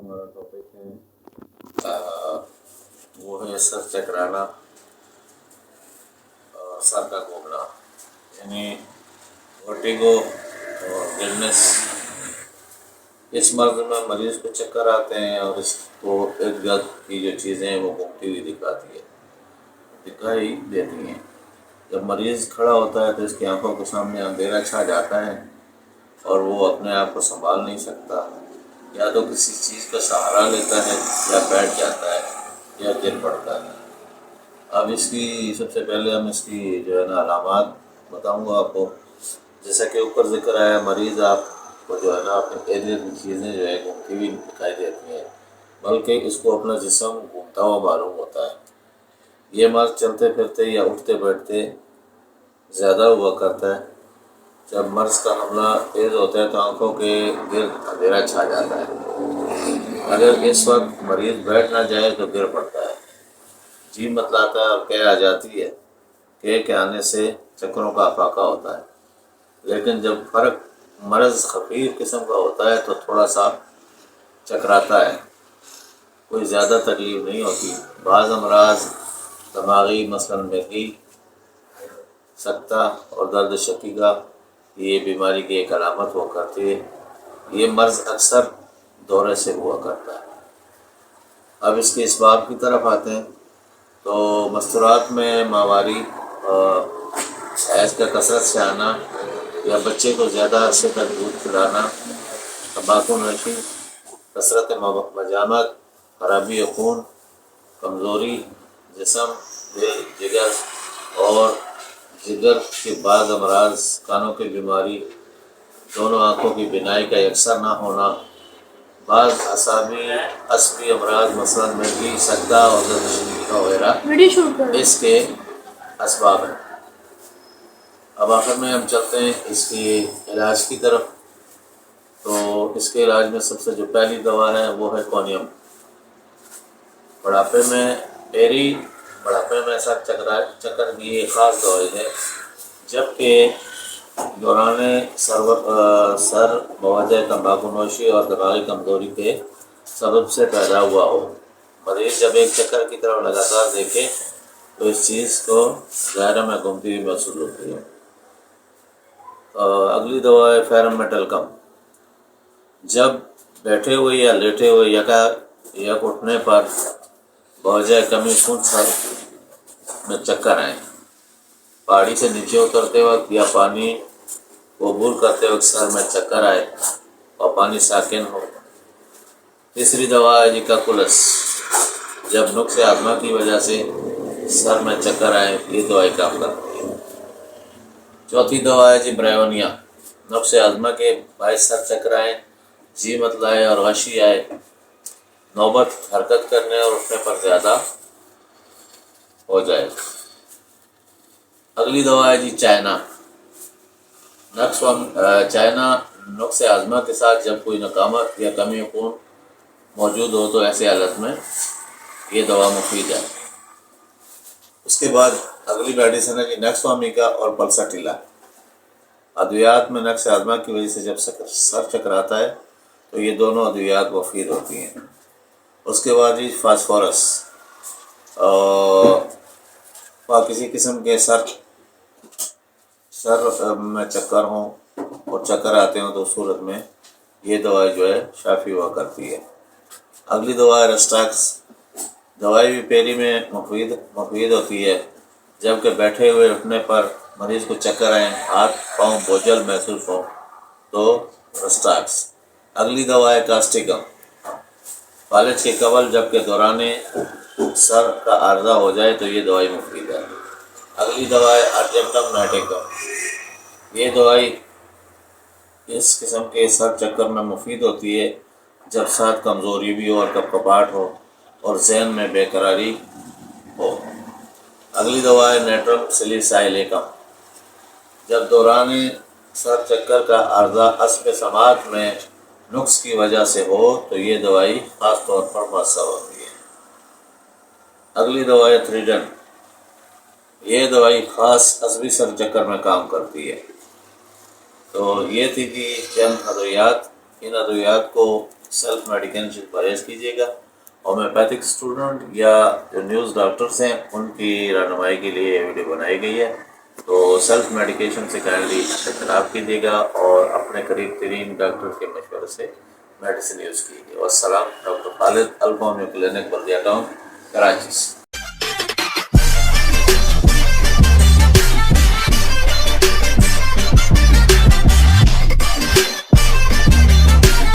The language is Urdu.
ہمارا ٹاپک ہے وہ ہے سر چکرانا اور سر کا گھومنا، یعنی ورٹیگو اور ڈلنس۔ اس مرض میں مریض کو چکر آتے ہیں اور اس کو ارد گرد کی جو چیزیں ہیں وہ گھومتی ہوئی دکھائی دیتی ہیں۔ جب مریض کھڑا ہوتا ہے تو اس کی آنکھوں کے سامنے اندھیرا چھا جاتا ہے اور وہ اپنے آپ کو سنبھال نہیں سکتا، یا تو کسی چیز کا سہارا لیتا ہے یا بیٹھ جاتا ہے یا گر پڑتا ہے۔ اب اس کی سب سے پہلے ہم اس کی جو ہے نا علامات بتاؤں گا آپ کو۔ جیسا کہ اوپر ذکر آیا، مریض آپ کو جو ہے نا اپنے ارد گرد کی چیزیں جو ہے گھومتی ہوئی دکھائی دیتی ہیں، بلکہ اس کو اپنا جسم گھومتا ہوا معلوم ہوتا ہے۔ یہ مرض چلتے پھرتے یا اٹھتے بیٹھتے زیادہ ہوا کرتا ہے۔ جب مرض کا حملہ تیز ہوتا ہے تو آنکھوں کے گرد اندھیرا چھا جاتا ہے۔ اگر اس وقت مریض بیٹھ نہ جائے تو گر پڑتا ہے، جی متلاتا ہے اور کہہ آ جاتی ہے۔ کہہ کے آنے سے چکروں کا افاقہ ہوتا ہے، لیکن جب فرق مرض خفیف قسم کا ہوتا ہے تو تھوڑا سا چکراتا ہے، کوئی زیادہ تکلیف نہیں ہوتی۔ بعض امراض دماغی مثلاً مرگی، سکتہ اور درد شقیقہ یہ بیماری کی ایک علامت ہوا کرتی ہے۔ یہ مرض اکثر دورے سے ہوا کرتا ہے۔ اب اس کے اسباب کی طرف آتے ہیں تو مستورات میں ماہواری، حیض کا کثرت سے آنا یا بچے کو زیادہ عرصے تک دودھ پلانا، تمباکو نوشی، کثرت مجامت، خرابی خون، کمزوری جسم، دل، جگر اور جگر کے بعض امراض، کانوں کی بیماری، دونوں آنکھوں کی بینائی کا یکساں نہ ہونا، بعض عصبی امراض مثلاً مرگی، سکتہ اور درد شدید وغیرہ اس کے اسباب ہیں۔ اب آخر میں ہم چلتے ہیں اس کے علاج کی طرف۔ تو اس کے علاج میں سب سے جو پہلی دوا ہے وہ ہے کونیم۔ بڑھاپے میں سر چکر کی ایک خاص دوائی ہے، جبکہ دوران سر بوجہ تمباکو نوشی اور دماغی کمزوری کے سبب سے پیدا ہوا ہو۔ مریض جب ایک چکر کی طرف لگاتار دیکھے تو اس چیز کو ظاہرہ میں گھومتی ہوئی محسوس ہوتی ہے۔ اگلی دوا ہے فیرم میٹلکم۔ جب بیٹھے ہوئے یا لیٹے ہوئے یک اٹھنے پر بوجہ کمی خون سر میں چکر آئیں، پہاڑی سے نیچے اترتے وقت یا پانی کو عبور کرتے وقت سر میں چکر آئے اور پانی ساکن ہو۔ تیسری دوا ہے کلس۔ جب نقص ہاضمہ کی وجہ سے سر میں چکر آئے، یہ دوائی کام کرتی ہے۔ چوتھی دوا ہے برائیونیا۔ نقص ہاضمہ کے باعث سر چکر آئے، جی متلائے اور غشی آئے، نوبت حرکت کرنے اور اٹھنے پر زیادہ ہو جائے۔ اگلی دوا ہے چائنا۔ چائنا نقص ہاضمہ کے ساتھ جب کوئی نقامت یا کمی خون موجود ہو تو ایسے حالت میں یہ دوا مفید ہے۔ اس کے بعد اگلی میڈیسن ہے نیکسوامیکا اور پلساٹیلا۔ ادویات میں نقص ہاضمہ کی وجہ سے جب سر چکراتا ہے تو یہ دونوں ادویات مفید ہوتی ہیں۔ اس کے بعد فاسفورس اور کسی قسم کے سر میں چکر ہوں اور چکر آتے ہوں تو اس صورت میں یہ دوائی جو ہے شافی ہوا کرتی ہے۔ اگلی دوا ہے رسٹاکس۔ دوائی بھی پیری میں مفید ہوتی ہے، جبکہ بیٹھے ہوئے اٹھنے پر مریض کو چکر آئیں، ہاتھ پاؤں بوجھل محسوس ہوں تو رسٹاکس۔ اگلی دوا ہے کاسٹیکم۔ فالج کے قبل جبکہ دوران سر کا عارضہ ہو جائے تو یہ دوائی مفید ہے۔ اگلی دوا ہے ارجنٹم نائٹیکم۔ یہ دوائی اس قسم کے سر چکر میں مفید ہوتی ہے جب ساتھ کمزوری بھی ہو اور کپکپاہٹ ہو اور ذہن میں بے قراری ہو۔ اگلی دوا ہے نیٹرم سیلیسائلیکم۔ جب دوران سر چکر کا عارضہ عصب سماعت میں نقص کی وجہ سے ہو تو یہ دوائی خاص طور پر مؤثر ہوتی ہے۔ اگلی دوا ہے تھریڈن۔ یہ دوائی خاص عصبی سر چکر میں کام کرتی ہے۔ تو یہ تھی کہ چند ادویات، ان ادویات کو سیلف میڈیکیشن سے پرہیز کیجیے گا۔ ہومیوپیتھک اسٹوڈنٹ یا جو نیوز ڈاکٹرس ہیں ان کی رہنمائی کے لیے یہ ویڈیو بنائی گئی ہے، تو سیلف میڈیکیشن سے کائنڈلی اجتناب کیجیے گا اور اپنے قریب ترین ڈاکٹر کے مشورے سے میڈیسن یوز کیجیے۔ والسلام، ڈاکٹر خالد، الف ہومیو کلینک بلدیہ ٹاؤن، کراچی سے۔